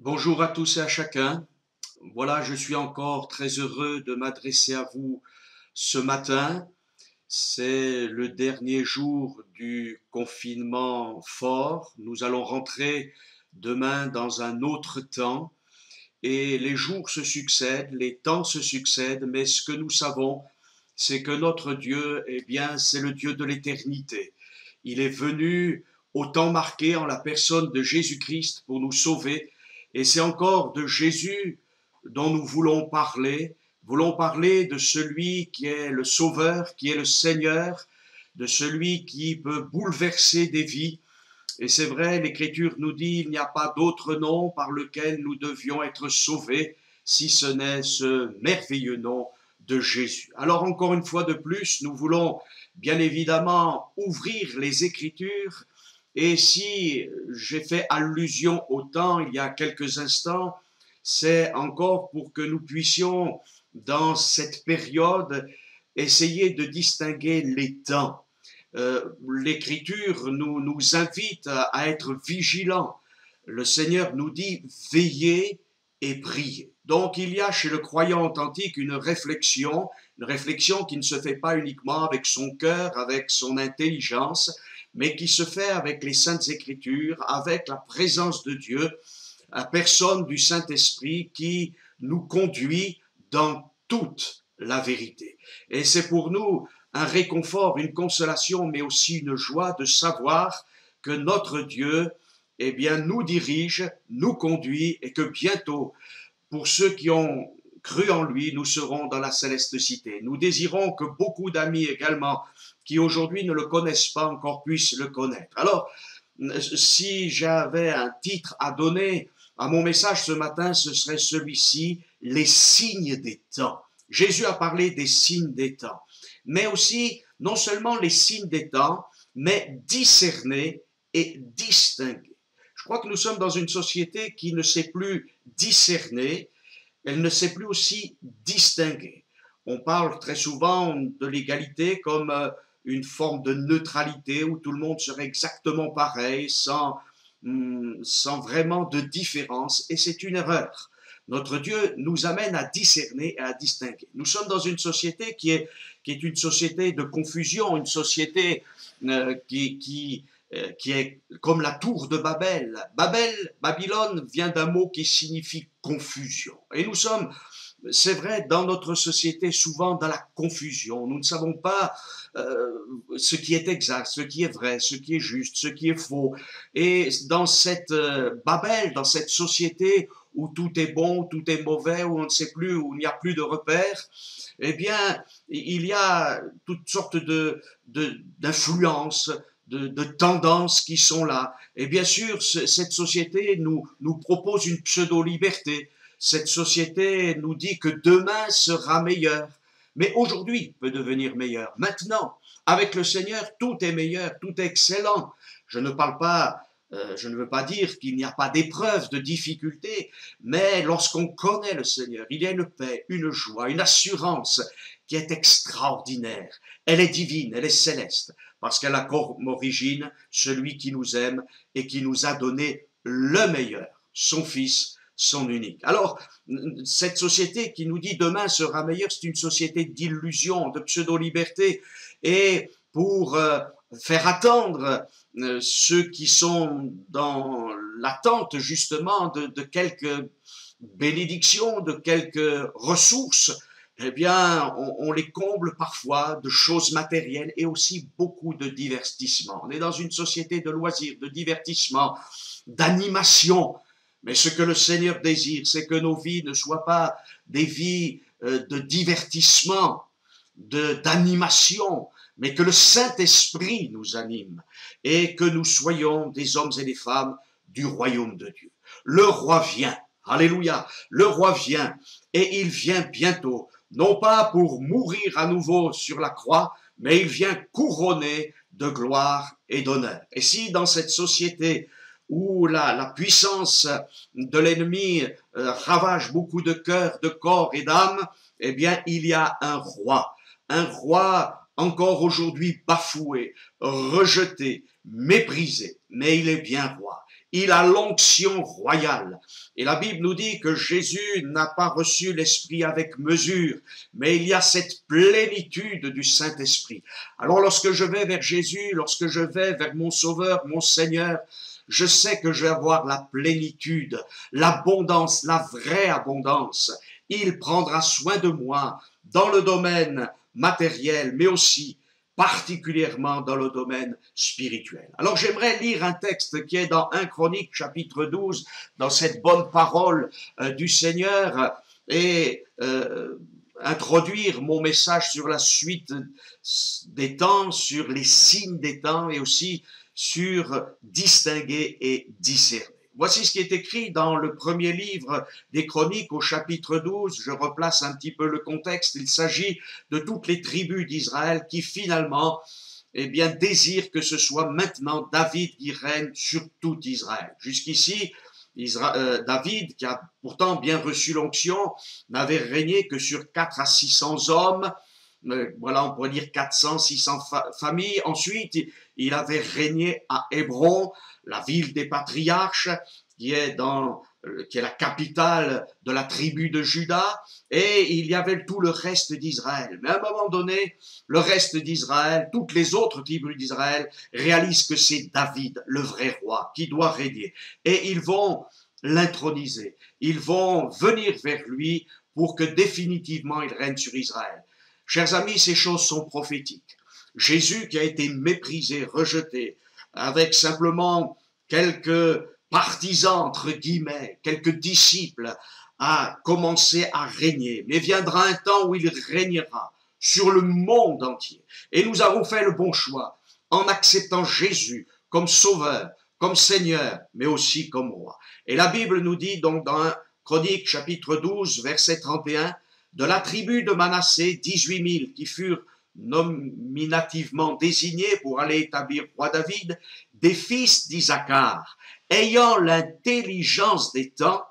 Bonjour à tous et à chacun. Voilà, je suis encore très heureux de m'adresser à vous ce matin. C'est le dernier jour du confinement fort. Nous allons rentrer demain dans un autre temps et les jours se succèdent, les temps se succèdent, mais ce que nous savons, c'est que notre Dieu, eh bien, c'est le Dieu de l'éternité. Il est venu au temps marqué en la personne de Jésus-Christ pour nous sauver. Et c'est encore de Jésus dont nous voulons parler de celui qui est le Sauveur, qui est le Seigneur, de celui qui peut bouleverser des vies. Et c'est vrai, l'Écriture nous dit, il n'y a pas d'autre nom par lequel nous devions être sauvés, si ce n'est ce merveilleux nom de Jésus. Alors encore une fois de plus, nous voulons bien évidemment ouvrir les Écritures. Et si j'ai fait allusion au temps il y a quelques instants, c'est encore pour que nous puissions, dans cette période, essayer de distinguer les temps. L'Écriture nous invite à être vigilants. Le Seigneur nous dit veillez et priez. Donc il y a chez le croyant authentique une réflexion qui ne se fait pas uniquement avec son cœur, avec son intelligence, mais qui se fait avec les Saintes Écritures, avec la présence de Dieu, la personne du Saint-Esprit qui nous conduit dans toute la vérité. Et c'est pour nous un réconfort, une consolation, mais aussi une joie de savoir que notre Dieu, eh bien, nous dirige, nous conduit et que bientôt, pour ceux qui ont cru en lui, nous serons dans la céleste cité. Nous désirons que beaucoup d'amis également, qui aujourd'hui ne le connaissent pas encore, puissent le connaître. Alors, si j'avais un titre à donner à mon message ce matin, ce serait celui-ci, les signes des temps. Jésus a parlé des signes des temps, mais aussi non seulement les signes des temps, mais discerner et distinguer. Je crois que nous sommes dans une société qui ne sait plus discerner, elle ne sait plus aussi distinguer. On parle très souvent de l'égalité comme une forme de neutralité où tout le monde serait exactement pareil, sans vraiment de différence, et c'est une erreur. Notre Dieu nous amène à discerner et à distinguer. Nous sommes dans une société qui est une société de confusion, une société qui est comme la tour de Babel. Babylone vient d'un mot qui signifie confusion. Et nous sommes, c'est vrai, dans notre société, souvent dans la confusion. Nous ne savons pas ce qui est exact, ce qui est vrai, ce qui est juste, ce qui est faux. Et dans cette Babel, dans cette société où tout est bon, tout est mauvais, où on ne sait plus, où il n'y a plus de repères, eh bien, il y a toutes sortes d'influences, de tendances qui sont là. Et bien sûr, cette société nous propose une pseudo-liberté. Cette société nous dit que demain sera meilleur. Mais aujourd'hui peut devenir meilleur. Maintenant, avec le Seigneur, tout est meilleur, tout est excellent. Je ne veux pas dire qu'il n'y a pas d'épreuves, de difficultés, mais lorsqu'on connaît le Seigneur, il y a une paix, une joie, une assurance qui est extraordinaire. Elle est divine, elle est céleste, parce qu'elle a comme origine celui qui nous aime et qui nous a donné le meilleur, son Fils, son unique. Alors, cette société qui nous dit demain sera meilleure, c'est une société d'illusion, de pseudo-liberté, et pour faire attendre ceux qui sont dans l'attente justement de quelques bénédictions, de quelques ressources, eh bien, on les comble parfois de choses matérielles et aussi beaucoup de divertissement. On est dans une société de loisirs, de divertissement, d'animation. Mais ce que le Seigneur désire, c'est que nos vies ne soient pas des vies de divertissement, d'animation, mais que le Saint-Esprit nous anime et que nous soyons des hommes et des femmes du royaume de Dieu. Le roi vient, alléluia, le roi vient et il vient bientôt, non pas pour mourir à nouveau sur la croix, mais il vient couronné de gloire et d'honneur. Et si dans cette société où la puissance de l'ennemi ravage beaucoup de cœurs, de corps et d'âme, eh bien, il y a un roi encore aujourd'hui bafoué, rejeté, méprisé, mais il est bien roi. il a l'onction royale. Et la Bible nous dit que Jésus n'a pas reçu l'Esprit avec mesure, mais il y a cette plénitude du Saint-Esprit. Alors lorsque je vais vers Jésus, lorsque je vais vers mon Sauveur, mon Seigneur, je sais que je vais avoir la plénitude, l'abondance, la vraie abondance. Il prendra soin de moi dans le domaine matériel, mais aussi particulièrement dans le domaine spirituel. Alors j'aimerais lire un texte qui est dans 1 Chronique chapitre 12, dans cette bonne parole du Seigneur, et introduire mon message sur la suite des temps, sur les signes des temps et aussi sur distinguer et discerner. Voici ce qui est écrit dans le premier livre des Chroniques au chapitre 12. Je replace un petit peu le contexte. Il s'agit de toutes les tribus d'Israël qui finalement désirent que ce soit maintenant David qui règne sur tout Israël. Jusqu'ici, David, qui a pourtant bien reçu l'onction, n'avait régné que sur 4 à 600 hommes. Voilà, on pourrait dire 400, 600 familles. Ensuite, il avait régné à Hébron, la ville des patriarches, qui est la capitale de la tribu de Juda, et il y avait tout le reste d'Israël. Mais à un moment donné, le reste d'Israël, toutes les autres tribus d'Israël réalisent que c'est David, le vrai roi, qui doit régner. Et ils vont l'introniser. Ils vont venir vers lui pour que définitivement il règne sur Israël. Chers amis, ces choses sont prophétiques. Jésus qui a été méprisé, rejeté, avec simplement quelques partisans, entre guillemets, quelques disciples, a commencé à régner. Mais viendra un temps où il régnera sur le monde entier. Et nous avons fait le bon choix en acceptant Jésus comme sauveur, comme Seigneur, mais aussi comme roi. Et la Bible nous dit donc dans 1 Chronique chapitre 12, verset 31, de la tribu de Manassé, 18 000 qui furent nominativement désignés pour aller établir roi David, des fils d'Isaacar, ayant l'intelligence des temps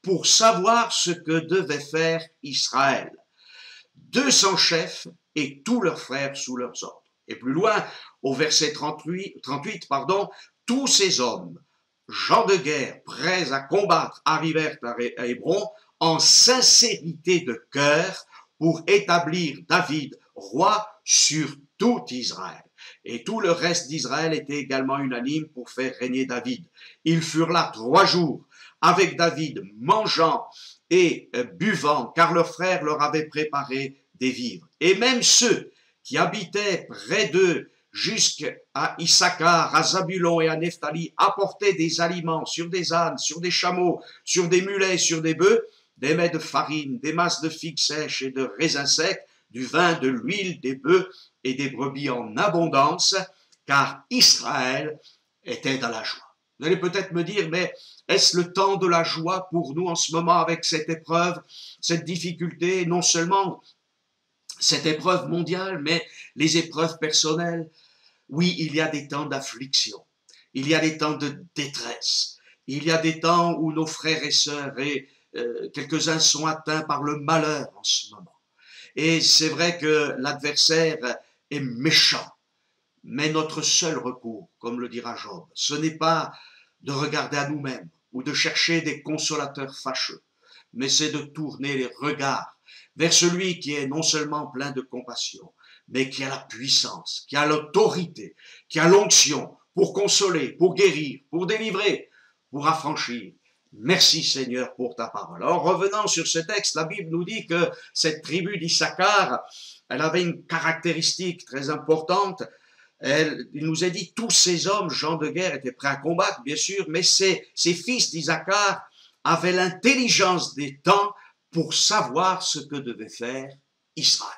pour savoir ce que devait faire Israël. 200 chefs et tous leurs frères sous leurs ordres. Et plus loin, au verset 38, tous ces hommes, gens de guerre, prêts à combattre, arrivèrent à Hébron en sincérité de cœur pour établir David roi sur tout Israël. Et tout le reste d'Israël était également unanime pour faire régner David. Ils furent là 3 jours avec David, mangeant et buvant, car leurs frères leur avaient préparé des vivres. Et même ceux qui habitaient près d'eux, jusqu'à Issachar, à Zabulon et à Nephtali, apportaient des aliments sur des ânes, sur des chameaux, sur des mulets, sur des bœufs, des mets de farine, des masses de figues sèches et de raisins secs, du vin, de l'huile, des bœufs et des brebis en abondance, car Israël était dans la joie. Vous allez peut-être me dire, mais est-ce le temps de la joie pour nous en ce moment avec cette épreuve, cette difficulté, non seulement cette épreuve mondiale, mais les épreuves personnelles? Oui, il y a des temps d'affliction, il y a des temps de détresse, il y a des temps où nos frères et sœurs et quelques-uns sont atteints par le malheur en ce moment. Et c'est vrai que l'adversaire est méchant, mais notre seul recours, comme le dira Job, ce n'est pas de regarder à nous-mêmes ou de chercher des consolateurs fâcheux, mais c'est de tourner les regards vers celui qui est non seulement plein de compassion, mais qui a la puissance, qui a l'autorité, qui a l'onction pour consoler, pour guérir, pour délivrer, pour affranchir. Merci Seigneur pour ta parole. Alors revenant sur ce texte, la Bible nous dit que cette tribu d'Issachar, elle avait une caractéristique très importante. Il nous est dit tous ces hommes, gens de guerre, étaient prêts à combattre, bien sûr, mais ces fils d'Issachar avaient l'intelligence des temps pour savoir ce que devait faire Israël.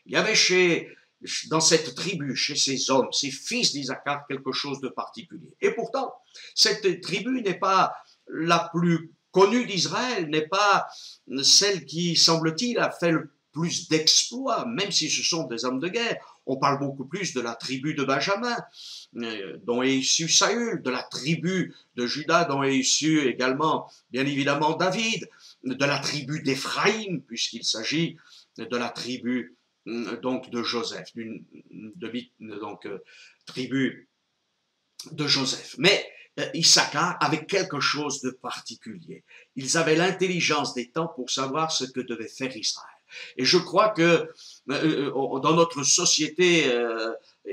Il y avait dans cette tribu, chez ces hommes, ces fils d'Issachar, quelque chose de particulier. Et pourtant, cette tribu n'est pas la plus connue d'Israël, n'est pas celle qui, semble-t-il, a fait le plus d'exploits, même si ce sont des hommes de guerre. On parle beaucoup plus de la tribu de Benjamin, dont est issu Saül, de la tribu de Juda, dont est issu également, bien évidemment, David, de la tribu d'Éphraïm, puisqu'il s'agit de la tribu donc de Joseph, tribu de Joseph. Mais Issachar avait quelque chose de particulier. Ils avaient l'intelligence des temps pour savoir ce que devait faire Israël. Et je crois que dans notre société,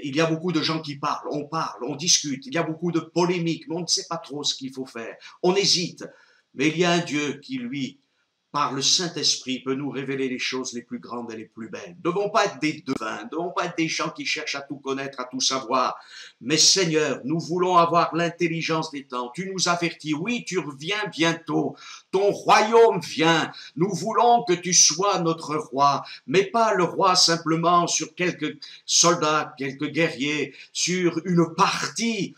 il y a beaucoup de gens qui parlent, on discute, il y a beaucoup de polémiques, mais on ne sait pas trop ce qu'il faut faire. On hésite. Mais il y a un Dieu qui, lui, par le Saint-Esprit, peut nous révéler les choses les plus grandes et les plus belles. Nous ne devons pas être des devins, ne devons pas être des gens qui cherchent à tout connaître, à tout savoir. Mais Seigneur, nous voulons avoir l'intelligence des temps. Tu nous avertis, oui, tu reviens bientôt. Ton royaume vient. Nous voulons que tu sois notre roi, mais pas le roi simplement sur quelques soldats, quelques guerriers, sur une partie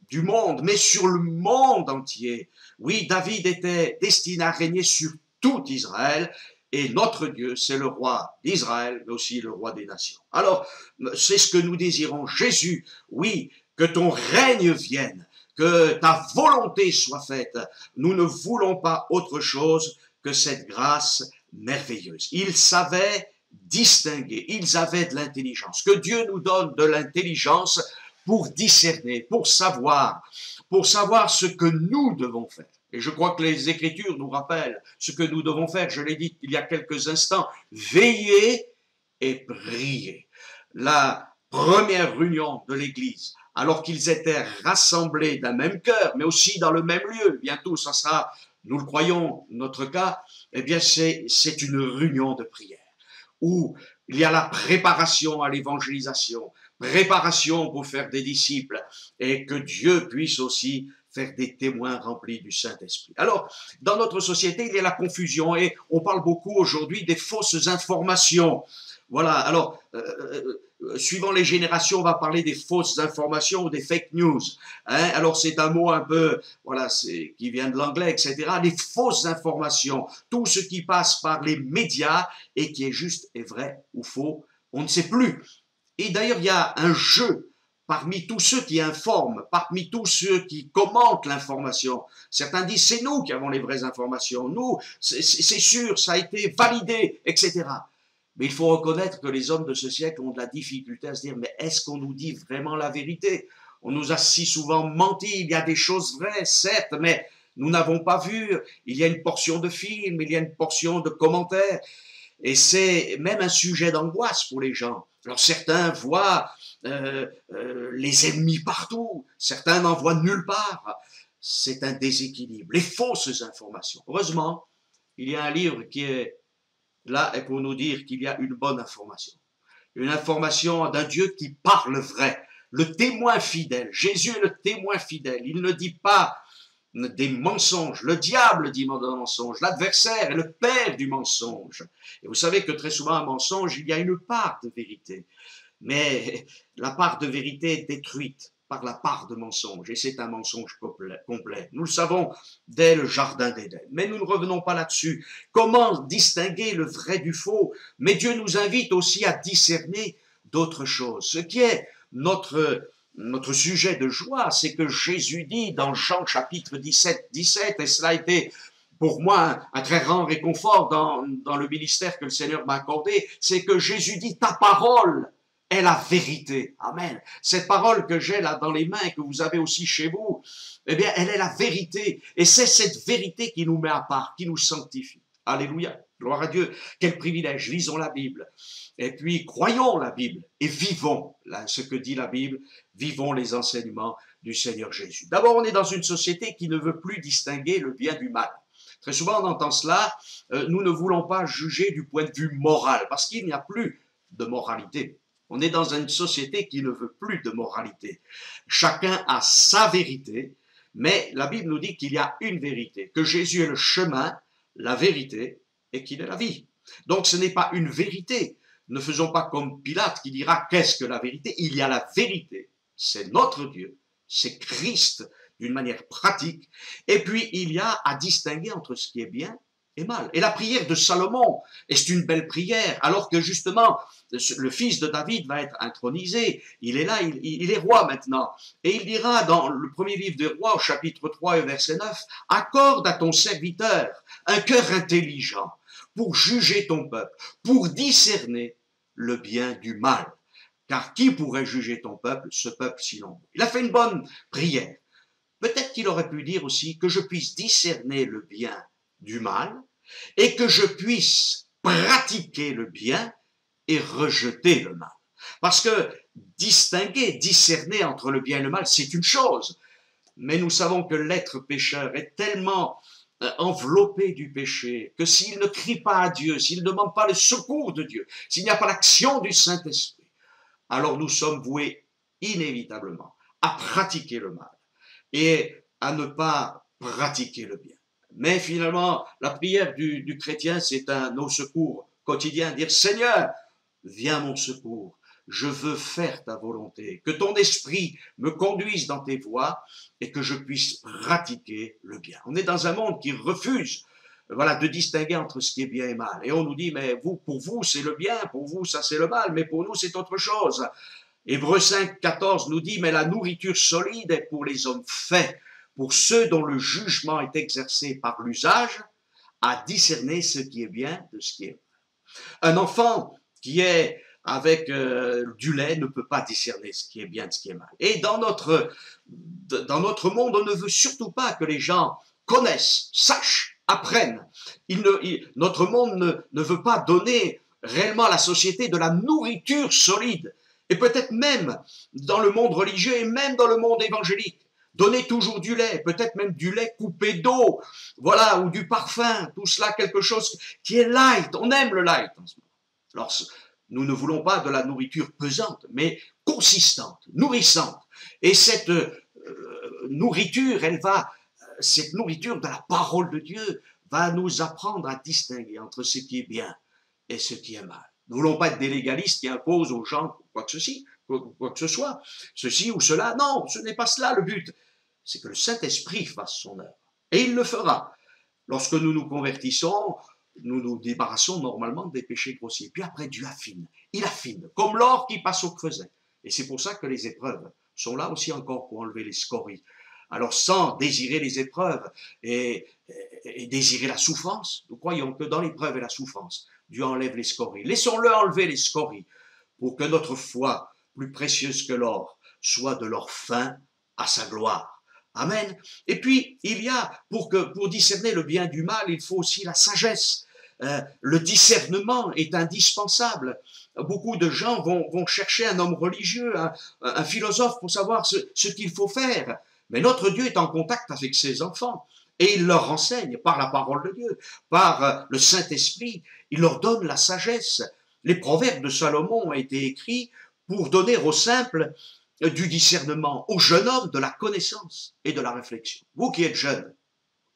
du monde, mais sur le monde entier. Oui, David était destiné à régner sur tout Israël, et notre Dieu, c'est le roi d'Israël, mais aussi le roi des nations. Alors, c'est ce que nous désirons. Jésus, oui, que ton règne vienne, que ta volonté soit faite. Nous ne voulons pas autre chose que cette grâce merveilleuse. Ils savaient distinguer, ils avaient de l'intelligence. Que Dieu nous donne de l'intelligence pour discerner, pour savoir ce que nous devons faire. Et je crois que les Écritures nous rappellent ce que nous devons faire. Je l'ai dit il y a quelques instants, veiller et prier. La première réunion de l'Église, alors qu'ils étaient rassemblés d'un même cœur, mais aussi dans le même lieu, bientôt ça sera, nous le croyons, notre cas, eh bien c'est une réunion de prière, où il y a la préparation à l'évangélisation, préparation pour faire des disciples, et que Dieu puisse aussi faire des témoins remplis du Saint-Esprit. Alors, dans notre société, il y a la confusion, et on parle beaucoup aujourd'hui des fausses informations. Voilà, alors, suivant les générations, on va parler des fausses informations ou des fake news. Hein? Alors, c'est un mot un peu, voilà, qui vient de l'anglais, etc. Les fausses informations, tout ce qui passe par les médias et qui est juste et vrai ou faux, on ne sait plus. Et d'ailleurs, il y a un jeu parmi tous ceux qui informent, parmi tous ceux qui commentent l'information. Certains disent, c'est nous qui avons les vraies informations, nous, c'est sûr, ça a été validé, etc. Mais il faut reconnaître que les hommes de ce siècle ont de la difficulté à se dire, mais est-ce qu'on nous dit vraiment la vérité? On nous a si souvent menti, il y a des choses vraies, certes, mais nous n'avons pas vu, il y a une portion de film, il y a une portion de commentaires, et c'est même un sujet d'angoisse pour les gens. Alors certains voient les ennemis partout, certains n'en voient nulle part. C'est un déséquilibre, les fausses informations. Heureusement, il y a un livre qui est là pour nous dire qu'il y a une bonne information. Une information d'un Dieu qui parle vrai, le témoin fidèle. Jésus est le témoin fidèle. Il ne dit pas des mensonges. Le diable dit des mensonges. L'adversaire est le père du mensonge. Et vous savez que très souvent, un mensonge, il y a une part de vérité. Mais la part de vérité est détruite par la part de mensonge. Et c'est un mensonge complet. Nous le savons dès le jardin d'Éden. Mais nous ne revenons pas là-dessus. Comment distinguer le vrai du faux? Mais Dieu nous invite aussi à discerner d'autres choses. Ce qui est notre sujet de joie, c'est que Jésus dit dans Jean chapitre 17, et cela a été pour moi un très grand réconfort dans le ministère que le Seigneur m'a accordé, c'est que Jésus dit, ta parole est la vérité. Amen. Cette parole que j'ai là dans les mains et que vous avez aussi chez vous, eh bien, elle est la vérité. Et c'est cette vérité qui nous met à part, qui nous sanctifie. Alléluia. Gloire à Dieu. Quel privilège. Lisons la Bible. Et puis, croyons la Bible et vivons là, ce que dit la Bible. Vivons les enseignements du Seigneur Jésus. D'abord, on est dans une société qui ne veut plus distinguer le bien du mal. Très souvent, on entend cela. Nous ne voulons pas juger du point de vue moral parce qu'il n'y a plus de moralité. On est dans une société qui ne veut plus de moralité. Chacun a sa vérité, mais la Bible nous dit qu'il y a une vérité, que Jésus est le chemin, la vérité et qu'il est la vie. Donc ce n'est pas une vérité. Ne faisons pas comme Pilate qui dira qu'est-ce que la vérité? Il y a la vérité, c'est notre Dieu, c'est Christ d'une manière pratique. Et puis il y a à distinguer entre ce qui est bien et mal. Et la prière de Salomon est une belle prière, alors que justement, le fils de David va être intronisé. Il est là, il est roi maintenant. Et il dira dans le premier livre des rois, au chapitre 3 et verset 9, « Accorde à ton serviteur un cœur intelligent pour juger ton peuple, pour discerner le bien du mal. car qui pourrait juger ton peuple, ce peuple si nombreux? Il a fait une bonne prière. Peut-être qu'il aurait pu dire aussi que je puisse discerner le bien du mal et que je puisse pratiquer le bien et rejeter le mal. Parce que distinguer, discerner entre le bien et le mal, c'est une chose. Mais nous savons que l'être pécheur est tellement enveloppé du péché que s'il ne crie pas à Dieu, s'il ne demande pas le secours de Dieu, s'il n'y a pas l'action du Saint-Esprit, alors nous sommes voués inévitablement à pratiquer le mal et à ne pas pratiquer le bien. Mais finalement, la prière du chrétien, c'est un au secours quotidien, dire Seigneur, viens à mon secours, je veux faire ta volonté, que ton esprit me conduise dans tes voies et que je puisse pratiquer le bien. On est dans un monde qui refuse voilà, de distinguer entre ce qui est bien et mal. Et on nous dit, mais vous, pour vous, c'est le bien, pour vous, ça c'est le mal, mais pour nous, c'est autre chose. Hébreux 5, 14 nous dit, mais la nourriture solide est pour les hommes faits, pour ceux dont le jugement est exercé par l'usage, à discerner ce qui est bien de ce qui est mal. Un enfant qui est avec du lait ne peut pas discerner ce qui est bien de ce qui est mal. Et dans notre monde, on ne veut surtout pas que les gens connaissent, sachent, apprennent. Notre monde ne veut pas donner réellement à la société de la nourriture solide. Et peut-être même dans le monde religieux et même dans le monde évangélique. Donner toujours du lait, peut-être même du lait coupé d'eau, voilà, ou du parfum, tout cela quelque chose qui est light. On aime le light en ce moment. Alors, nous ne voulons pas de la nourriture pesante, mais consistante, nourrissante. Et cette nourriture, cette nourriture de la parole de Dieu va nous apprendre à distinguer entre ce qui est bien et ce qui est mal. Nous ne voulons pas être des légalistes qui imposent aux gens quoi que ce soit, ceci ou cela. Non, ce n'est pas cela le but. C'est que le Saint-Esprit fasse son œuvre. Et il le fera. Lorsque nous nous convertissons, nous nous débarrassons normalement des péchés grossiers. Puis après, Dieu affine. Il affine, comme l'or qui passe au creuset. Et c'est pour ça que les épreuves sont là aussi encore pour enlever les scories. Alors sans désirer les épreuves et désirer la souffrance, nous croyons que dans l'épreuve et la souffrance, Dieu enlève les scories. Laissons-le enlever les scories pour que notre foi, plus précieuse que l'or, soit de l'or fin à sa gloire. Amen. Et puis, il y a, pour discerner le bien du mal, il faut aussi la sagesse. Le discernement est indispensable. Beaucoup de gens vont chercher un homme religieux, un philosophe pour savoir ce qu'il faut faire. Mais notre Dieu est en contact avec ses enfants et il leur enseigne par la parole de Dieu, par le Saint-Esprit. Il leur donne la sagesse. Les proverbes de Salomon ont été écrits pour donner aux simples du discernement, aux jeunes hommes de la connaissance et de la réflexion. Vous qui êtes jeunes,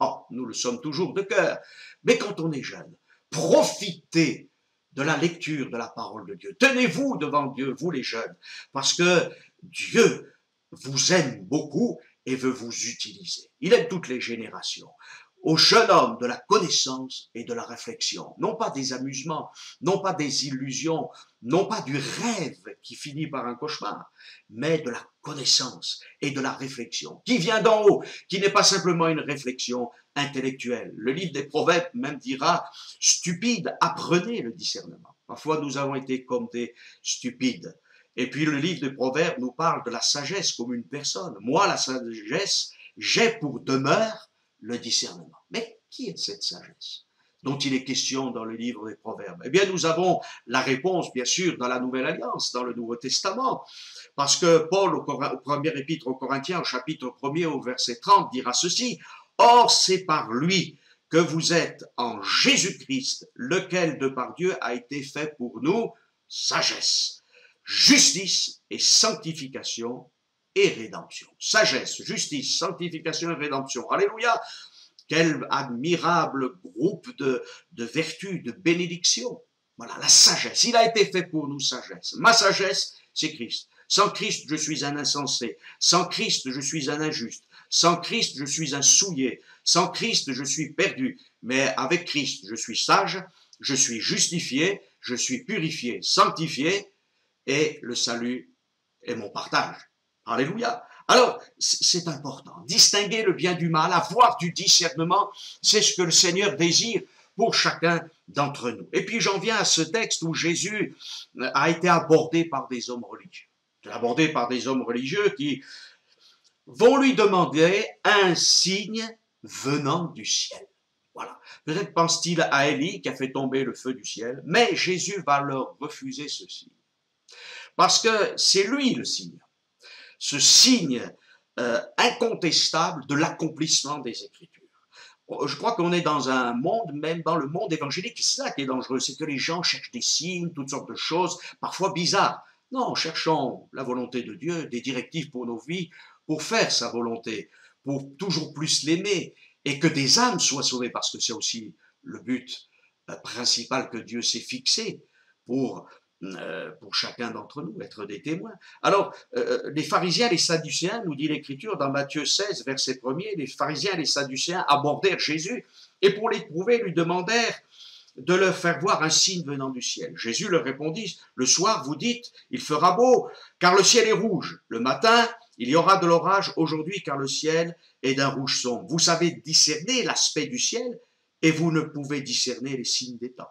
oh, nous le sommes toujours de cœur, mais quand on est jeune, profitez de la lecture de la parole de Dieu. Tenez-vous devant Dieu, vous les jeunes, parce que Dieu vous aime beaucoup et veut vous utiliser. Il aime toutes les générations. Aux jeunes hommes de la connaissance et de la réflexion, non pas des amusements, non pas des illusions, non pas du rêve qui finit par un cauchemar, mais de la connaissance et de la réflexion, qui vient d'en haut, qui n'est pas simplement une réflexion intellectuelle. Le livre des Proverbes même dira, stupide, apprenez le discernement. Parfois nous avons été comme des stupides. Et puis le livre des Proverbes nous parle de la sagesse comme une personne. Moi, la sagesse, j'ai pour demeure le discernement. Mais qui est cette sagesse dont il est question dans le livre des Proverbes? Eh bien, nous avons la réponse, bien sûr, dans la Nouvelle Alliance, dans le Nouveau Testament, parce que Paul, au premier épître aux Corinthiens, au chapitre 1er, au verset 30, dira ceci, « Or, c'est par lui que vous êtes en Jésus-Christ, lequel, de par Dieu, a été fait pour nous sagesse, justice et sanctification et rédemption. » Sagesse, justice, sanctification et rédemption. Alléluia! Quel admirable groupe de vertus, de bénédictions. Voilà, la sagesse. Il a été fait pour nous sagesse. Ma sagesse, c'est Christ. Sans Christ, je suis un insensé. Sans Christ, je suis un injuste. Sans Christ, je suis un souillé. Sans Christ, je suis perdu. Mais avec Christ, je suis sage, je suis justifié, je suis purifié, sanctifié, et le salut est mon partage. Alléluia. Alors, c'est important. Distinguer le bien du mal, avoir du discernement, c'est ce que le Seigneur désire pour chacun d'entre nous. Et puis j'en viens à ce texte où Jésus a été abordé par des hommes religieux. Abordé par des hommes religieux qui vont lui demander un signe venant du ciel. Voilà. Peut-être pense-t-il à Élie qui a fait tomber le feu du ciel, mais Jésus va leur refuser ce signe. Parce que c'est lui le signe. Ce signe incontestable de l'accomplissement des Écritures. Je crois qu'on est dans un monde, même dans le monde évangélique, c'est ça qui est dangereux, c'est que les gens cherchent des signes, toutes sortes de choses, parfois bizarres. Non, cherchons la volonté de Dieu, des directives pour nos vies, pour faire sa volonté, pour toujours plus l'aimer, et que des âmes soient sauvées, parce que c'est aussi le but principal que Dieu s'est fixé pour chacun d'entre nous, être des témoins. Alors, les pharisiens et les sadducéens, nous dit l'Écriture dans Matthieu 16, verset 1er, les pharisiens et les sadducéens abordèrent Jésus et pour l'éprouver lui demandèrent de leur faire voir un signe venant du ciel. Jésus leur répondit, le soir vous dites, il fera beau, car le ciel est rouge. Le matin, il y aura de l'orage aujourd'hui, car le ciel est d'un rouge sombre. Vous savez discerner l'aspect du ciel et vous ne pouvez discerner les signes des temps.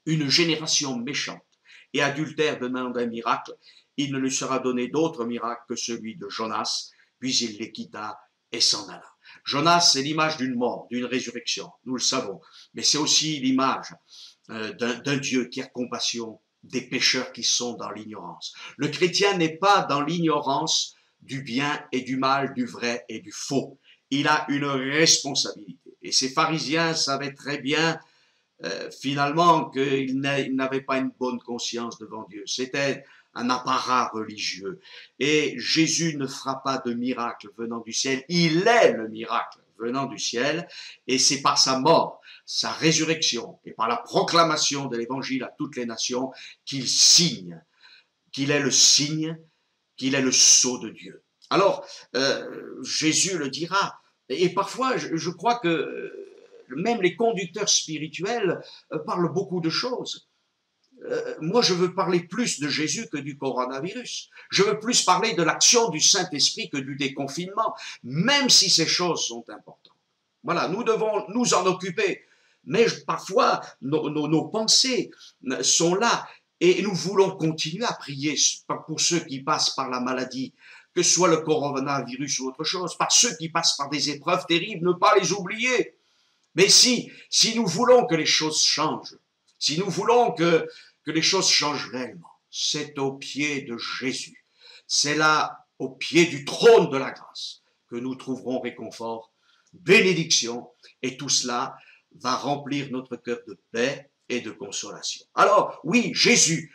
Une génération méchante et adultère demande un miracle, il ne lui sera donné d'autre miracle que celui de Jonas, puis il les quitta et s'en alla. Jonas, c'est l'image d'une mort, d'une résurrection, nous le savons, mais c'est aussi l'image d'un Dieu qui a compassion des pécheurs qui sont dans l'ignorance. Le chrétien n'est pas dans l'ignorance du bien et du mal, du vrai et du faux. Il a une responsabilité. Et ces pharisiens savaient très bien finalement qu'ils n'avaient pas une bonne conscience devant Dieu. C'était un apparat religieux. Et Jésus ne fera pas de miracle venant du ciel. Il est le miracle venant du ciel. Et c'est par sa mort, sa résurrection et par la proclamation de l'évangile à toutes les nations qu'il signe, qu'il est le signe, qu'il est le sceau de Dieu. Alors, Jésus le dira. Et parfois, je crois que même les conducteurs spirituels parlent beaucoup de choses. Moi, je veux parler plus de Jésus que du coronavirus. Je veux plus parler de l'action du Saint-Esprit que du déconfinement, même si ces choses sont importantes. Voilà, nous devons nous en occuper. Mais parfois, nos pensées sont là et nous voulons continuer à prier pour ceux qui passent par la maladie, que ce soit le coronavirus ou autre chose, par ceux qui passent par des épreuves terribles, ne pas les oublier. Mais si nous voulons que les choses changent, si nous voulons que les choses changent réellement, c'est au pied de Jésus. C'est là, au pied du trône de la grâce, que nous trouverons réconfort, bénédiction, et tout cela va remplir notre cœur de paix et de consolation. Alors, oui, Jésus,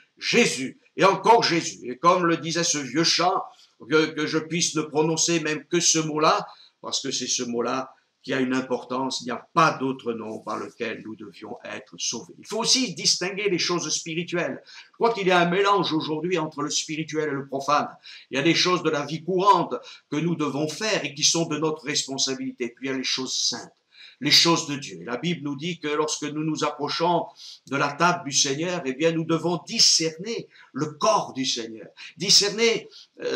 et encore Jésus. Et comme le disait ce vieux chant, que je puisse ne prononcer même que ce mot-là, parce que c'est ce mot-là qui a une importance, il n'y a pas d'autre nom par lequel nous devions être sauvés. Il faut aussi distinguer les choses spirituelles. Je crois qu'il y a un mélange aujourd'hui entre le spirituel et le profane. Il y a des choses de la vie courante que nous devons faire et qui sont de notre responsabilité. Puis il y a les choses saintes, les choses de Dieu. Et la Bible nous dit que lorsque nous nous approchons de la table du Seigneur, eh bien, nous devons discerner le corps du Seigneur. Discerner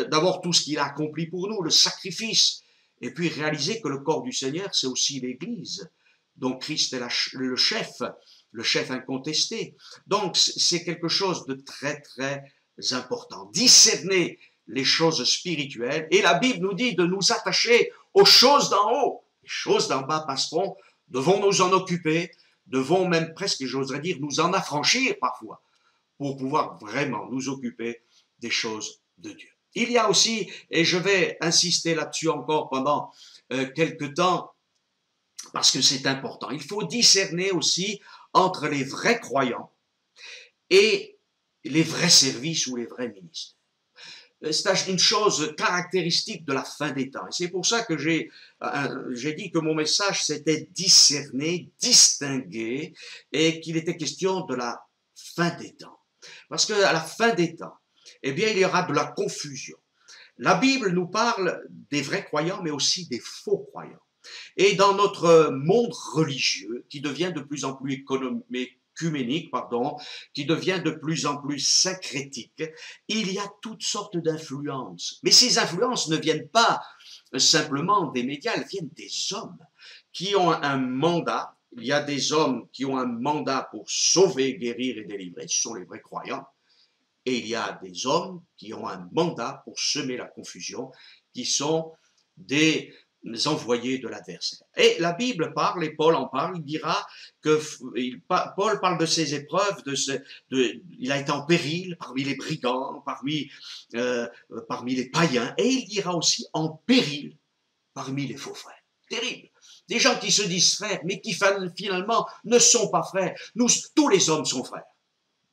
d'abord tout ce qu'il a accompli pour nous, le sacrifice, et puis réaliser que le corps du Seigneur, c'est aussi l'Église. Donc Christ est le chef incontesté. Donc c'est quelque chose de très, très important. Discerner les choses spirituelles. Et la Bible nous dit de nous attacher aux choses d'en haut. Les choses d'en bas passeront, devons nous en occuper, devons même presque, j'oserais dire, nous en affranchir parfois, pour pouvoir vraiment nous occuper des choses de Dieu. Il y a aussi, et je vais insister là-dessus encore pendant quelques temps, parce que c'est important, il faut discerner aussi entre les vrais croyants et les vrais services ou les vrais ministères. C'est une chose caractéristique de la fin des temps. Et c'est pour ça que j'ai dit que mon message, c'était discerner, distinguer, et qu'il était question de la fin des temps. Parce qu'à la fin des temps, eh bien, il y aura de la confusion. La Bible nous parle des vrais croyants, mais aussi des faux croyants. Et dans notre monde religieux, qui devient de plus en plus œcuménique, qui devient de plus en plus syncrétique, il y a toutes sortes d'influences. Mais ces influences ne viennent pas simplement des médias, elles viennent des hommes qui ont un mandat il y a des hommes qui ont un mandat pour sauver, guérir et délivrer, ce sont les vrais croyants. Et il y a des hommes qui ont un mandat pour semer la confusion, qui sont des envoyés de l'adversaire. Et la Bible parle, et Paul en parle, il dira que Paul parle de ses épreuves, il a été en péril parmi les brigands, parmi les païens, et il dira aussi en péril parmi les faux frères. Terrible. Des gens qui se disent frères, mais qui finalement ne sont pas frères. Nous, tous les hommes sont frères.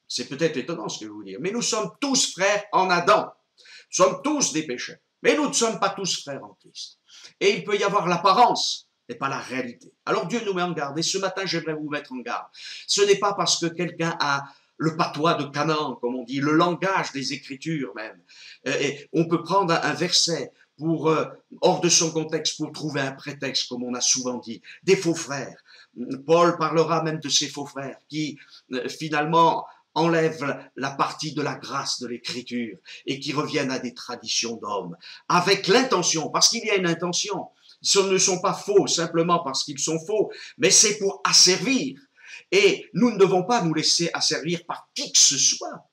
C'est peut-être étonnant ce que je veux vous dire, mais nous sommes tous frères en Adam. Nous sommes tous des pécheurs, mais nous ne sommes pas tous frères en Christ. Et il peut y avoir l'apparence, mais pas la réalité. Alors Dieu nous met en garde, et ce matin j'aimerais vous mettre en garde. Ce n'est pas parce que quelqu'un a le patois de Canaan, comme on dit, le langage des Écritures même. Et on peut prendre un verset hors de son contexte pour trouver un prétexte, comme on a souvent dit, des faux frères. Paul parlera même de ces faux frères qui finalement enlèvent la partie de la grâce de l'écriture et qui reviennent à des traditions d'hommes, avec l'intention, parce qu'il y a une intention. Ce ne sont pas faux simplement parce qu'ils sont faux, mais c'est pour asservir. Et nous ne devons pas nous laisser asservir par qui que ce soit.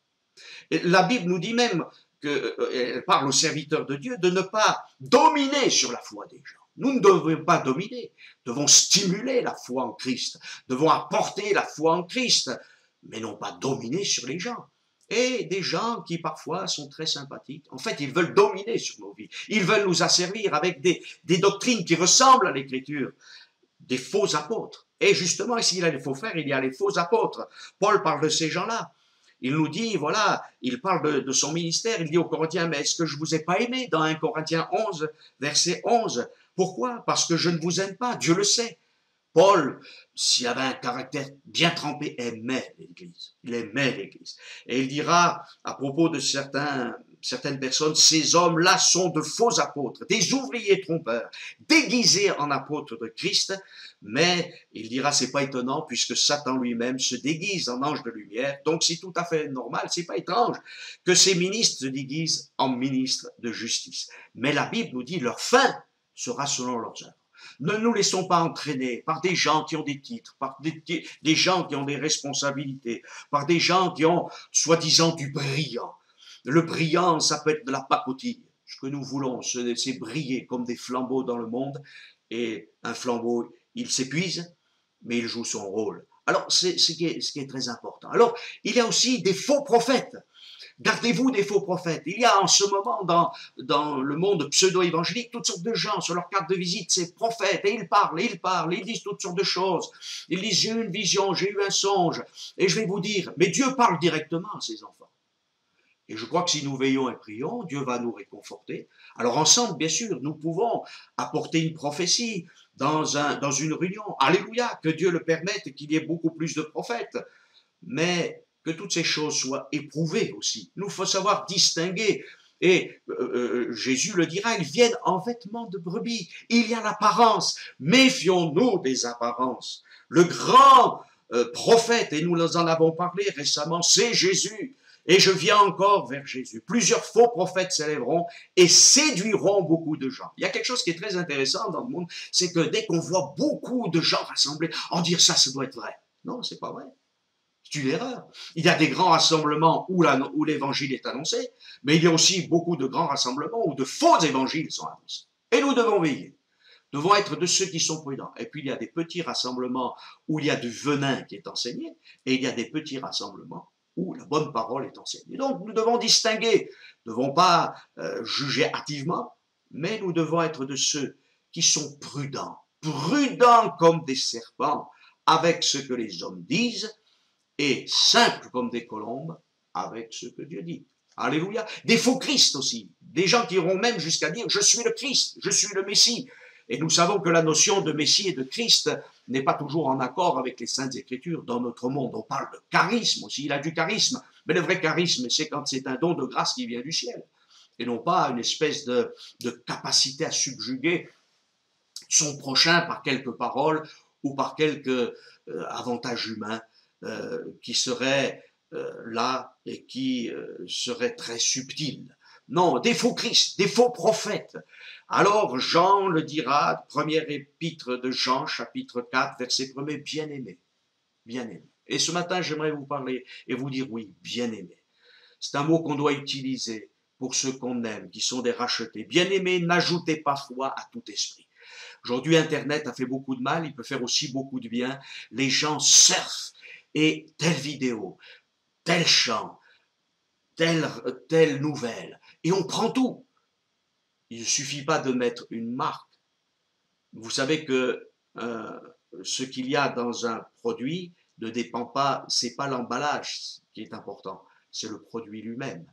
Et la Bible nous dit même qu'elle parle aux serviteurs de Dieu de ne pas dominer sur la foi des gens. Nous ne devons pas dominer, nous devons stimuler la foi en Christ, devons apporter la foi en Christ, mais non pas dominer sur les gens. Et des gens qui parfois sont très sympathiques, en fait ils veulent dominer sur nos vies, ils veulent nous asservir avec des doctrines qui ressemblent à l'écriture, des faux apôtres. Et justement, ici il y a les faux frères, il y a les faux apôtres. Paul parle de ces gens-là. Il nous dit, voilà, il parle de son ministère, il dit aux Corinthiens, mais est-ce que je vous ai pas aimé dans 1 Corinthiens 11, verset 11? Pourquoi? Parce que je ne vous aime pas, Dieu le sait. Paul, s'il avait un caractère bien trempé, aimait l'Église. Il aimait l'Église. Et il dira, à propos de certaines personnes, ces hommes-là sont de faux apôtres, des ouvriers trompeurs, déguisés en apôtres de Christ. Mais il dira, c'est pas étonnant, puisque Satan lui-même se déguise en ange de lumière. Donc c'est tout à fait normal, c'est pas étrange que ces ministres se déguisent en ministres de justice. Mais la Bible nous dit, leur fin sera selon leurs œuvres. Ne nous laissons pas entraîner par des gens qui ont des titres, par des gens qui ont des responsabilités, par des gens qui ont soi-disant du brillant. Le brillant, ça peut être de la pacotille. Ce que nous voulons, c'est briller comme des flambeaux dans le monde. Et un flambeau, il s'épuise, mais il joue son rôle. Alors, c'est ce qui est très important. Alors, il y a aussi des faux prophètes. Gardez-vous des faux prophètes. Il y a en ce moment dans le monde pseudo-évangélique toutes sortes de gens sur leur carte de visite, c'est prophètes, et ils disent toutes sortes de choses. Ils disent, j'ai eu une vision, j'ai eu un songe, et je vais vous dire, mais Dieu parle directement à ses enfants. Et je crois que si nous veillons et prions, Dieu va nous réconforter. Alors ensemble, bien sûr, nous pouvons apporter une prophétie dans une réunion. Alléluia, que Dieu le permette et qu'il y ait beaucoup plus de prophètes. Mais que toutes ces choses soient éprouvées aussi. Nous, faut savoir distinguer. Et Jésus le dira, ils viennent en vêtements de brebis. Il y a l'apparence. Méfions-nous des apparences. Le grand prophète, et nous en avons parlé récemment, c'est Jésus. Et je viens encore vers Jésus. Plusieurs faux prophètes s'élèveront et séduiront beaucoup de gens. Il y a quelque chose qui est très intéressant dans le monde, c'est que dès qu'on voit beaucoup de gens rassemblés, en dire ça doit être vrai. Non, c'est pas vrai. C'est une erreur. Il y a des grands rassemblements où l'évangile est annoncé, mais il y a aussi beaucoup de grands rassemblements où de faux évangiles sont annoncés. Et nous devons veiller. Nous devons être de ceux qui sont prudents. Et puis il y a des petits rassemblements où il y a du venin qui est enseigné, et il y a des petits rassemblements où la bonne parole est enseignée. Donc nous devons distinguer. Nous ne devons pas juger hâtivement, mais nous devons être de ceux qui sont prudents. Prudents comme des serpents avec ce que les hommes disent, et simples comme des colombes avec ce que Dieu dit. Alléluia. Des faux Christ aussi. Des gens qui iront même jusqu'à dire, je suis le Christ, je suis le Messie. Et nous savons que la notion de Messie et de Christ n'est pas toujours en accord avec les Saintes Écritures dans notre monde. On parle de charisme aussi, il a du charisme. Mais le vrai charisme, c'est quand c'est un don de grâce qui vient du ciel. Et non pas une espèce de capacité à subjuguer son prochain par quelques paroles ou par quelques avantages humains qui seraient là et qui seraient très subtils. Non, des faux Christ, des faux prophètes. Alors Jean le dira, première épître de Jean, chapitre 4, verset 1er, bien-aimé, bien-aimé. Et ce matin, j'aimerais vous parler et vous dire oui, bien-aimé. C'est un mot qu'on doit utiliser pour ceux qu'on aime, qui sont des rachetés. Bien-aimés, n'ajoutez pas foi à tout esprit. Aujourd'hui, Internet a fait beaucoup de mal, il peut faire aussi beaucoup de bien. Les gens surfent et telle vidéo, tel chant, telle nouvelle, et on prend tout. Il ne suffit pas de mettre une marque. Vous savez que ce qu'il y a dans un produit ne dépend pas, c'est pas l'emballage qui est important, c'est le produit lui-même.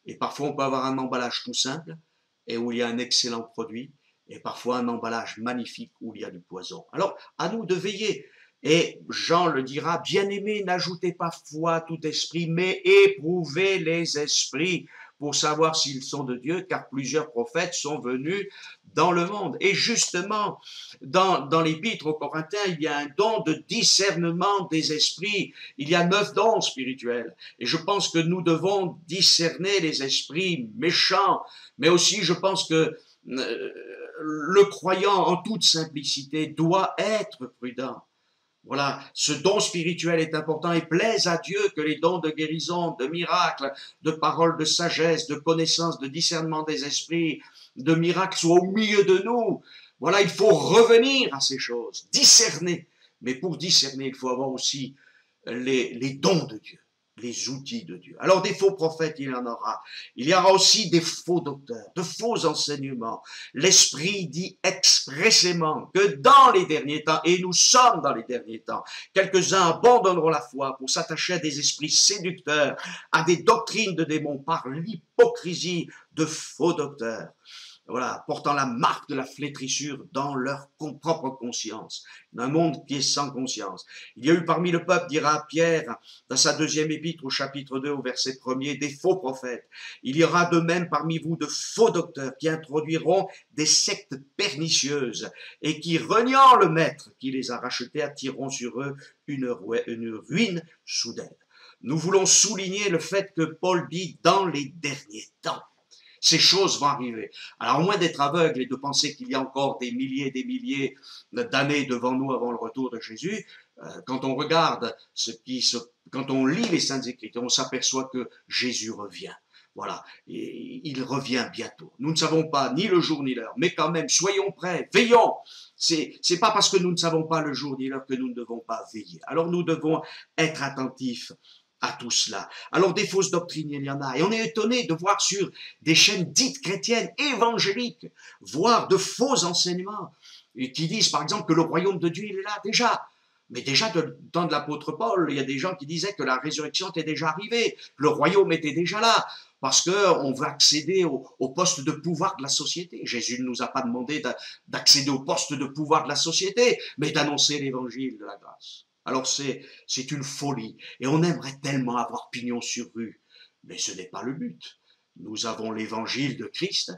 Et parfois, on peut avoir un emballage tout simple et où il y a un excellent produit, et parfois un emballage magnifique où il y a du poison. Alors, à nous de veiller. Et Jean le dira, bien-aimés, n'ajoutez pas foi à tout esprit, mais éprouvez les esprits pour savoir s'ils sont de Dieu, car plusieurs prophètes sont venus dans le monde. Et justement, dans l'épître aux Corinthiens, il y a un don de discernement des esprits. Il y a 9 dons spirituels. Et je pense que nous devons discerner les esprits méchants, mais aussi je pense que le croyant en toute simplicité doit être prudent. Voilà, ce don spirituel est important et plaise à Dieu que les dons de guérison, de miracles, de paroles de sagesse, de connaissance, de discernement des esprits, de miracles soient au milieu de nous. Voilà, il faut revenir à ces choses, discerner. Mais pour discerner, il faut avoir aussi les dons de Dieu, les outils de Dieu. Alors des faux prophètes, il y en aura. Il y aura aussi des faux docteurs, de faux enseignements. L'Esprit dit expressément que dans les derniers temps, et nous sommes dans les derniers temps, quelques-uns abandonneront la foi pour s'attacher à des esprits séducteurs, à des doctrines de démons par l'hypocrisie de faux docteurs. Voilà, portant la marque de la flétrissure dans leur propre conscience, d'un monde qui est sans conscience. Il y a eu parmi le peuple, dira Pierre, dans sa deuxième épître au chapitre 2 au verset 1er, des faux prophètes. Il y aura de même parmi vous de faux docteurs qui introduiront des sectes pernicieuses et qui, reniant le maître qui les a rachetés, attireront sur eux une ruine soudaine. Nous voulons souligner le fait que Paul dit dans les derniers temps. Ces choses vont arriver. Alors, au moins d'être aveugle et de penser qu'il y a encore des milliers d'années devant nous avant le retour de Jésus, quand on regarde quand on lit les Saintes Écritures, on s'aperçoit que Jésus revient. Voilà, et il revient bientôt. Nous ne savons pas ni le jour ni l'heure, mais quand même, soyons prêts, veillons. C'est pas parce que nous ne savons pas le jour ni l'heure que nous ne devons pas veiller. Alors, nous devons être attentifs à tout cela. Alors des fausses doctrines, il y en a. Et on est étonné de voir sur des chaînes dites chrétiennes, évangéliques, voir de faux enseignements qui disent par exemple que le royaume de Dieu, il est là déjà. Mais déjà, de temps de l'apôtre Paul, il y a des gens qui disaient que la résurrection était déjà arrivée, que le royaume était déjà là, parce qu'on veut accéder au poste de pouvoir de la société. Jésus ne nous a pas demandé d'accéder au poste de pouvoir de la société, mais d'annoncer l'évangile de la grâce. Alors c'est une folie. Et on aimerait tellement avoir pignon sur rue. Mais ce n'est pas le but. Nous avons l'évangile de Christ.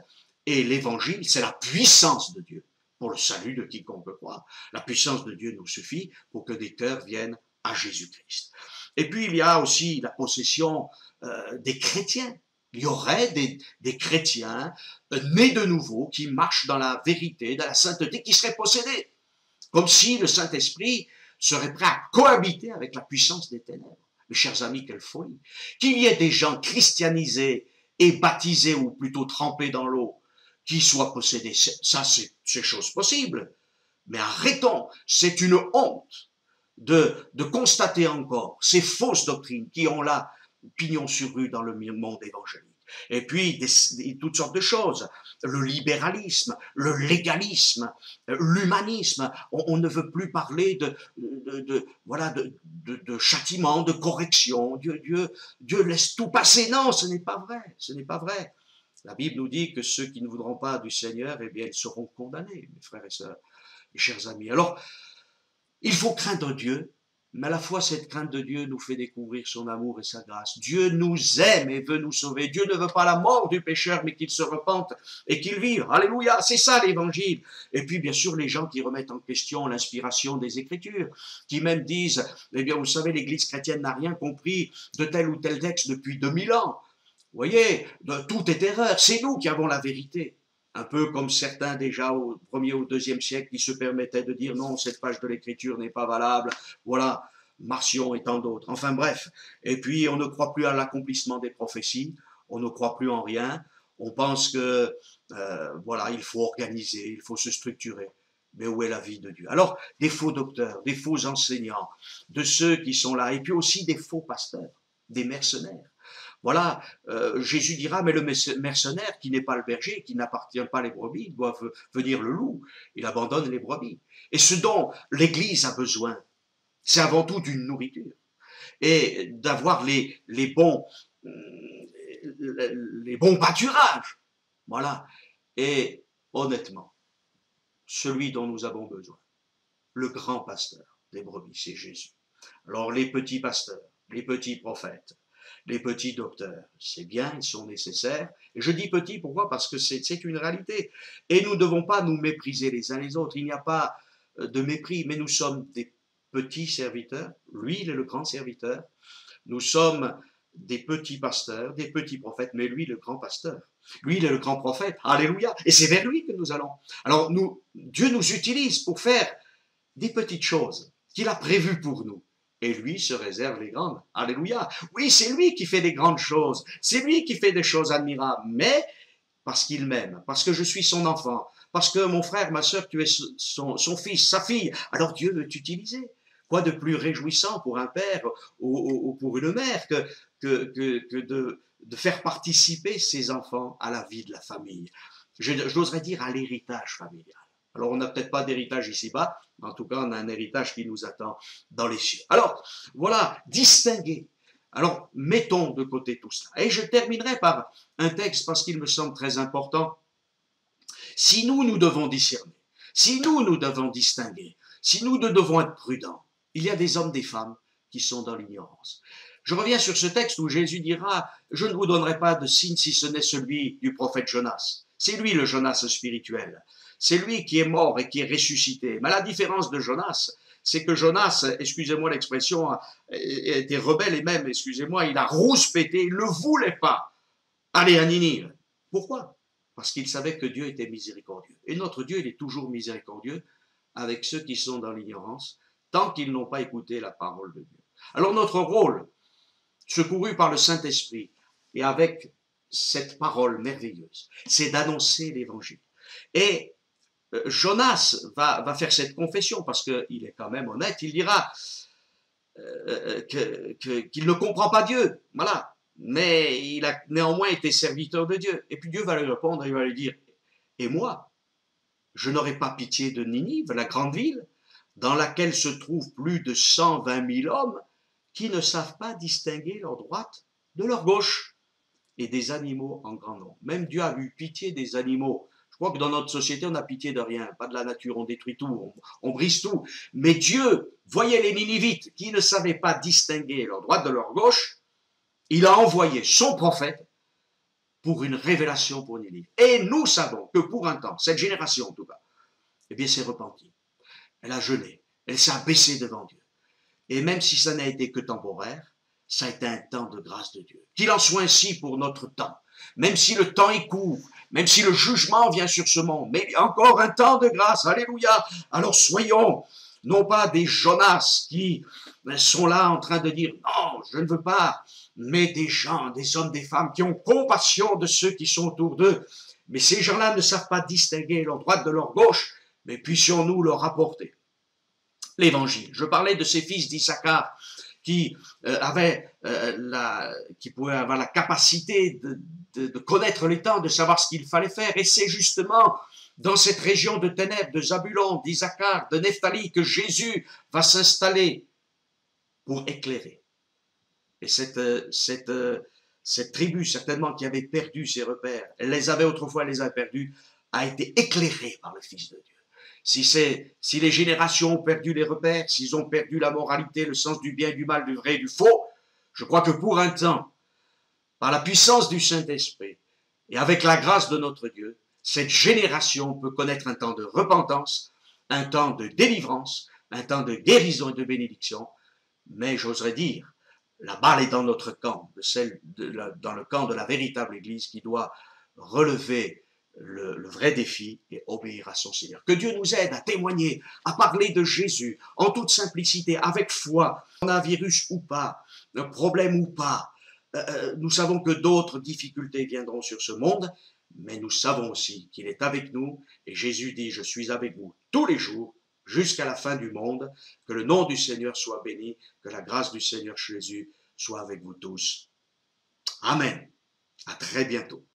Et l'évangile, c'est la puissance de Dieu pour le salut de quiconque croit. La puissance de Dieu nous suffit pour que des cœurs viennent à Jésus-Christ. Et puis il y a aussi la possession des chrétiens. Il y aurait des chrétiens nés de nouveau qui marchent dans la vérité, dans la sainteté, qui seraient possédés. Comme si le Saint-Esprit serait prêt à cohabiter avec la puissance des ténèbres. Mes chers amis, quelle folie. Qu'il y ait des gens christianisés et baptisés, ou plutôt trempés dans l'eau, qui soient possédés, ça c'est chose possible. Mais arrêtons, c'est une honte de constater encore ces fausses doctrines qui ont là pignon sur rue dans le monde évangélique. Et puis toutes sortes de choses, le libéralisme, le légalisme, l'humanisme. On ne veut plus parler de châtiment, de correction. Dieu laisse tout passer. Non, ce n'est pas vrai, ce n'est pas vrai. La Bible nous dit que ceux qui ne voudront pas du Seigneur, eh bien, ils seront condamnés, mes frères et sœurs, mes chers amis. Alors, il faut craindre Dieu. Mais à la fois, cette crainte de Dieu nous fait découvrir son amour et sa grâce. Dieu nous aime et veut nous sauver. Dieu ne veut pas la mort du pécheur, mais qu'il se repente et qu'il vive. Alléluia, c'est ça l'évangile. Et puis, bien sûr, les gens qui remettent en question l'inspiration des Écritures, qui même disent, eh bien, vous savez, l'Église chrétienne n'a rien compris de tel ou tel texte depuis 2000 ans. voyez, tout est erreur, c'est nous qui avons la vérité. Un peu comme certains déjà au 1er ou 2e siècle qui se permettaient de dire non, cette page de l'écriture n'est pas valable, voilà, Marcion et tant d'autres. Enfin bref, et puis on ne croit plus à l'accomplissement des prophéties, on ne croit plus en rien, on pense que voilà, il faut organiser, il faut se structurer. Mais où est la vie de Dieu? Alors, des faux docteurs, des faux enseignants, de ceux qui sont là, et puis aussi des faux pasteurs, des mercenaires. Voilà, Jésus dira, mais le mercenaire qui n'est pas le berger, qui n'appartient pas les brebis, doit venir le loup. Il abandonne les brebis. Et ce dont l'Église a besoin, c'est avant tout d'une nourriture et d'avoir les bons pâturages. Voilà. Et honnêtement, celui dont nous avons besoin, le grand pasteur des brebis, c'est Jésus. Alors les petits pasteurs, les petits prophètes, les petits docteurs, c'est bien, ils sont nécessaires. Et je dis petits, pourquoi? Parce que c'est une réalité. Et nous ne devons pas nous mépriser les uns les autres. Il n'y a pas de mépris, mais nous sommes des petits serviteurs. Lui, il est le grand serviteur. Nous sommes des petits pasteurs, des petits prophètes, mais lui, le grand pasteur. Lui, il est le grand prophète. Alléluia. Et c'est vers lui que nous allons. Alors, Dieu nous utilise pour faire des petites choses qu'il a prévues pour nous. Et lui se réserve les grandes. Alléluia. Oui, c'est lui qui fait des grandes choses. C'est lui qui fait des choses admirables. Mais parce qu'il m'aime, parce que je suis son enfant, parce que mon frère, ma soeur, tu es son fils, sa fille. Alors Dieu veut t'utiliser. Quoi de plus réjouissant pour un père ou pour une mère que de faire participer ses enfants à la vie de la famille. J'oserais dire à l'héritage familial. Alors, on n'a peut-être pas d'héritage ici-bas, mais en tout cas, on a un héritage qui nous attend dans les cieux. Alors, voilà, distinguer. Alors, mettons de côté tout cela. Et je terminerai par un texte parce qu'il me semble très important. Si nous devons discerner, si nous devons distinguer, si nous devons être prudents, il y a des hommes, des femmes qui sont dans l'ignorance. Je reviens sur ce texte où Jésus dira « Je ne vous donnerai pas de signe si ce n'est celui du prophète Jonas ». C'est lui le Jonas spirituel. C'est lui qui est mort et qui est ressuscité. Mais la différence de Jonas, c'est que Jonas, excusez-moi l'expression, était rebelle et même, excusez-moi, il a rouspété, il ne voulait pas aller à Ninive. Pourquoi? Parce qu'il savait que Dieu était miséricordieux. Et notre Dieu, il est toujours miséricordieux avec ceux qui sont dans l'ignorance, tant qu'ils n'ont pas écouté la parole de Dieu. Alors notre rôle, secouru par le Saint-Esprit et avec cette parole merveilleuse, c'est d'annoncer l'évangile. Et Jonas va faire cette confession parce qu'il est quand même honnête, il dira qu'il ne comprend pas Dieu, voilà, mais il a néanmoins été serviteur de Dieu. Et puis Dieu va lui répondre, il va lui dire, et moi, je n'aurai pas pitié de Ninive, la grande ville, dans laquelle se trouvent plus de 120 000 hommes qui ne savent pas distinguer leur droite de leur gauche, et des animaux en grand nombre. Même Dieu a eu pitié des animaux. Je crois que dans notre société, on n'a pitié de rien, pas de la nature, on détruit tout, on brise tout. Mais Dieu voyait les Ninivites qui ne savaient pas distinguer leur droite de leur gauche, il a envoyé son prophète pour une révélation pour Ninive. Et nous savons que pour un temps, cette génération en tout cas, eh bien, s'est repentie. Elle a jeûné, elle s'est abaissée devant Dieu. Et même si ça n'a été que temporaire, ça a été un temps de grâce de Dieu. Qu'il en soit ainsi pour notre temps. Même si le temps est court, même si le jugement vient sur ce monde, mais encore un temps de grâce. Alléluia. Alors soyons non pas des Jonas qui sont là en train de dire non, je ne veux pas, mais des gens, des hommes, des femmes qui ont compassion de ceux qui sont autour d'eux. Mais ces gens-là ne savent pas distinguer leur droite de leur gauche, mais puissions-nous leur apporter l'évangile. Je parlais de ces fils d'Issachar qui qui pouvaient avoir la capacité de connaître les temps, de savoir ce qu'il fallait faire. Et c'est justement dans cette région de ténèbres, de Zabulon, d'Issachar, de Nephtali, que Jésus va s'installer pour éclairer. Et cette tribu, certainement, qui avait perdu ses repères, elle les avait autrefois, elle les avait perdus, a été éclairée par le Fils de Dieu. Si les générations ont perdu les repères, s'ils ont perdu la moralité, le sens du bien, du mal, du vrai et du faux, je crois que pour un temps, par la puissance du Saint-Esprit et avec la grâce de notre Dieu, cette génération peut connaître un temps de repentance, un temps de délivrance, un temps de guérison et de bénédiction, mais j'oserais dire, la balle est dans notre camp, dans le camp de la véritable Église qui doit relever le vrai défi et obéir à son Seigneur. Que Dieu nous aide à témoigner, à parler de Jésus en toute simplicité, avec foi, on a un virus ou pas, un problème ou pas. Nous savons que d'autres difficultés viendront sur ce monde, mais nous savons aussi qu'il est avec nous et Jésus dit, je suis avec vous tous les jours jusqu'à la fin du monde. Que le nom du Seigneur soit béni, que la grâce du Seigneur Jésus soit avec vous tous. Amen. À très bientôt.